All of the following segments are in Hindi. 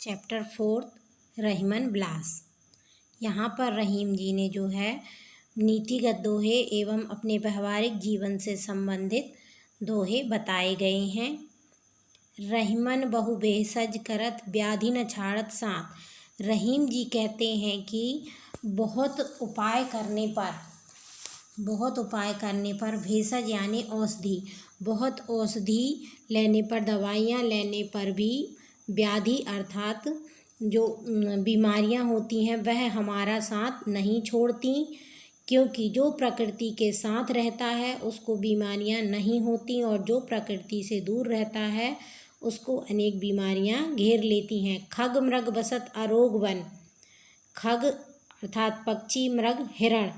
Chapter 4 Rahiman BLAS. यहाँ पर रहीम जी ने जो है नीतिगत दोहे एवं अपने व्यवहारिक जीवन से संबंधित दोहे बताए गए हैं। रहीमन बहु बेसज करत व्याधि न छाड़त साथ। रहीम जी कहते हैं कि बहुत उपाय करने पर भेषज यानी औषधि, बहुत औषधि लेने पर, दवाइयाँ लेने पर भी व्याधि अर्थात जो बीमारियां होती हैं वह हमारा साथ नहीं छोड़ती, क्योंकि जो प्रकृति के साथ रहता है उसको बीमारियां नहीं होती और जो प्रकृति से दूर रहता है उसको अनेक बीमारियां घेर लेती हैं। खग मृग बसत अरोग वन। खग अर्थात पक्षी, मृग, हिरण,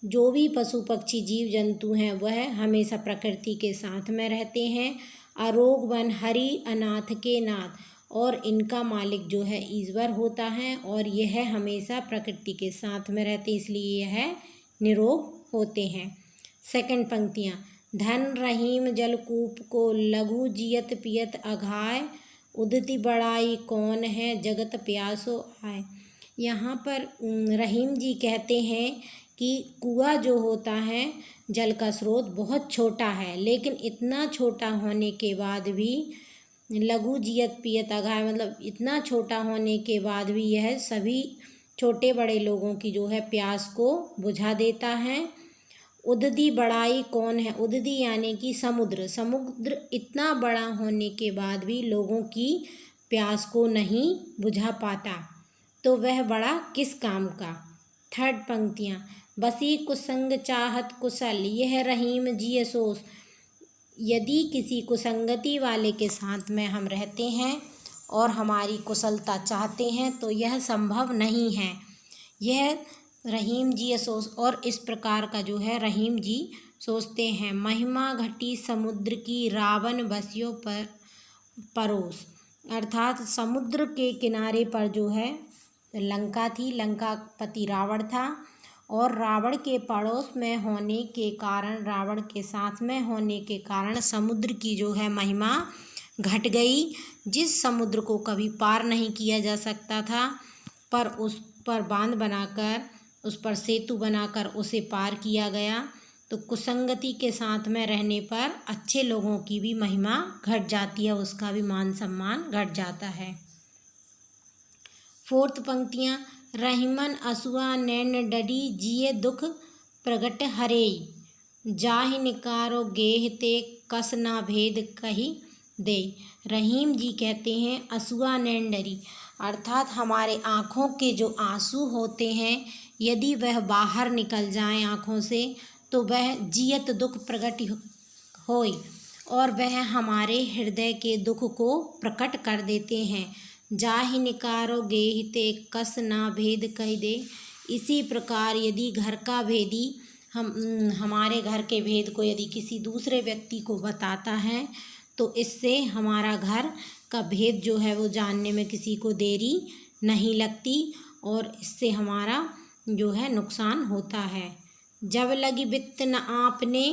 जो भी पशु पक्षी जीव जंतु हैं वह हमेशा प्रकृति के साथ में रहते हैं। अरोग वन हरि अनाथ के नाथ, और इनका मालिक जो है ईश्वर होता है और यह हमेशा प्रकृति के साथ में रहते, इसलिए यह निरोग होते हैं। सेकंड पंक्तियाँ। धन रहीम जलकूप को लघु जियत पियत अघाय, उदति बड़ाई कौन है जगत प्यासो आए। यहाँ पर रहीम जी कहते हैं कि कुआं जो होता है जल का स्रोत बहुत छोटा है, लेकिन इतना छोटा होने के बाद भी लघु जियत पियत अघाय मतलब इतना छोटा होने के बाद भी यह सभी छोटे बड़े लोगों की जो है प्यास को बुझा देता है। उदधि बड़ाई कौन है। उदधि यानी कि समुद्र इतना बड़ा होने के बाद भी लोगों की प्यास को नहीं बुझा पाता, तो वह बड़ा किस काम का। थर्ड पंक्तियाँ। बसी कुसंग चाहत कुशल, यह रहीम जी असोस। यदि किसी कुसंगति वाले के साथ में हम रहते हैं और हमारी कुशलता चाहते हैं तो यह संभव नहीं है। यह रहीम जी सोच, और इस प्रकार का जो है रहीम जी सोचते हैं। महिमा घटी समुद्र की रावण बसियो पर परोस, अर्थात समुद्र के किनारे पर जो है लंका थी, लंकापति रावण था, और रावण के पड़ोस में होने के कारण, रावण के साथ में होने के कारण समुद्र की जो है महिमा घट गई। जिस समुद्र को कभी पार नहीं किया जा सकता था, पर उस पर बांध बनाकर, उस पर सेतु बनाकर उसे पार किया गया। तो कुसंगति के साथ में रहने पर अच्छे लोगों की भी महिमा घट जाती है, उसका भी मान सम्मान घट जाता है। फोर्थ पंक्तियाँ। रहीमन असुआ नैन डडी जिये दुख प्रगट हरेई, जाहि निकारो गेह ते कस ना भेद कही दे। रहीम जी कहते हैं असुआ नैन डरी, अर्थात हमारे आँखों के जो आंसू होते हैं यदि वह बाहर निकल जाएं आँखों से तो वह जियत दुख प्रगट होय, और वह हमारे हृदय के दुख को प्रकट कर देते हैं। जाहि निकारो गेहि ते कस ना भेद कही दे। इसी प्रकार यदि घर का भेदी हमारे घर के भेद को यदि किसी दूसरे व्यक्ति को बताता है तो इससे हमारा घर का भेद जो है वो जानने में किसी को देरी नहीं लगती और इससे हमारा जो है नुकसान होता है। जब लगी वित्त न आपने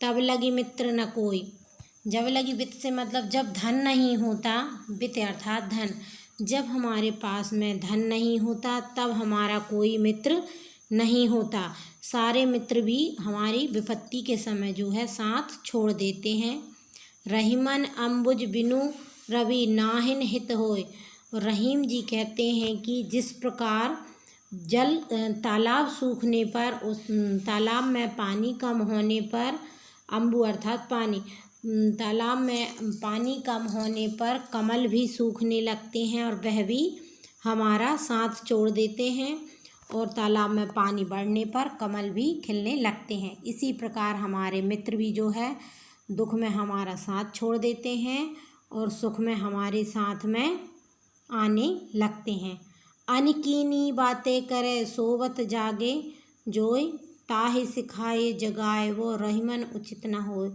तब लगी मित्र न कोई। जब लगी वित्त से मतलब जब धन नहीं होता, वित्त अर्थात धन, जब हमारे पास में धन नहीं होता तब हमारा कोई मित्र नहीं होता। सारे मित्र भी हमारी विपत्ति के समय जो है साथ छोड़ देते हैं। रहीमन अम्बुज बिनु रवि नाहिन हित होय। रहीम जी कहते हैं कि जिस प्रकार तालाब सूखने पर, उस तालाब में पानी कम होने पर, अम्बु अर्थात पानी, तालाब में पानी कम होने पर कमल भी सूखने लगते हैं और वह भी हमारा साथ छोड़ देते हैं, और तालाब में पानी बढ़ने पर कमल भी खिलने लगते हैं। इसी प्रकार हमारे मित्र भी जो है दुख में हमारा साथ छोड़ देते हैं और सुख में हमारे साथ में आने लगते हैं। अनकीनी बातें करे सोवत जागे, जोय ताहि सिखाए जगाए वो रहीमन उचित न होय।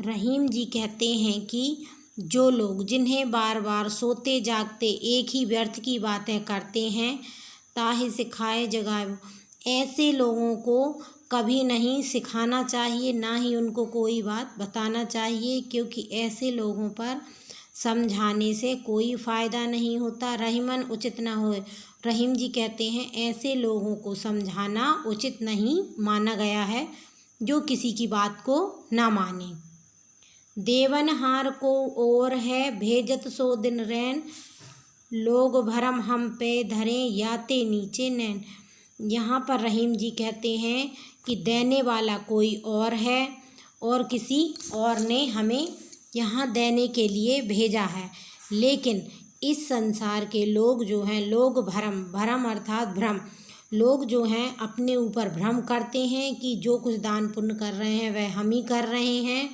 रहीम जी कहते हैं कि जो लोग जिन्हें बार बार सोते जागते एक ही व्यर्थ की बातें करते हैं, ताहि सिखाए जगाए, ऐसे लोगों को कभी नहीं सिखाना चाहिए, ना ही उनको कोई बात बताना चाहिए, क्योंकि ऐसे लोगों पर समझाने से कोई फ़ायदा नहीं होता, रहीमन उचित न होए। रहीम जी कहते हैं ऐसे लोगों को समझाना उचित नहीं माना गया है जो किसी की बात को ना माने। देवनहार को और है भेजत सो दिन रैन, लोग भरम हम पे धरें याते नीचे नैन। यहाँ पर रहीम जी कहते हैं कि देने वाला कोई और है और किसी और ने हमें यहाँ देने के लिए भेजा है, लेकिन इस संसार के लोग जो हैं, लोग भरम, भरम अर्थात भ्रम, लोग जो हैं अपने ऊपर भ्रम करते हैं कि जो कुछ दान पुण्य कर रहे हैं वह हम ही कर रहे हैं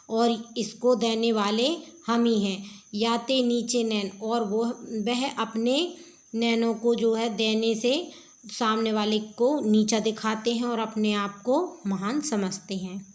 और इसको देने वाले हम ही हैं। याते नीचे नैन, और वह अपने नैनों को जो है देने से सामने वाले को नीचा दिखाते हैं और अपने आप को महान समझते हैं।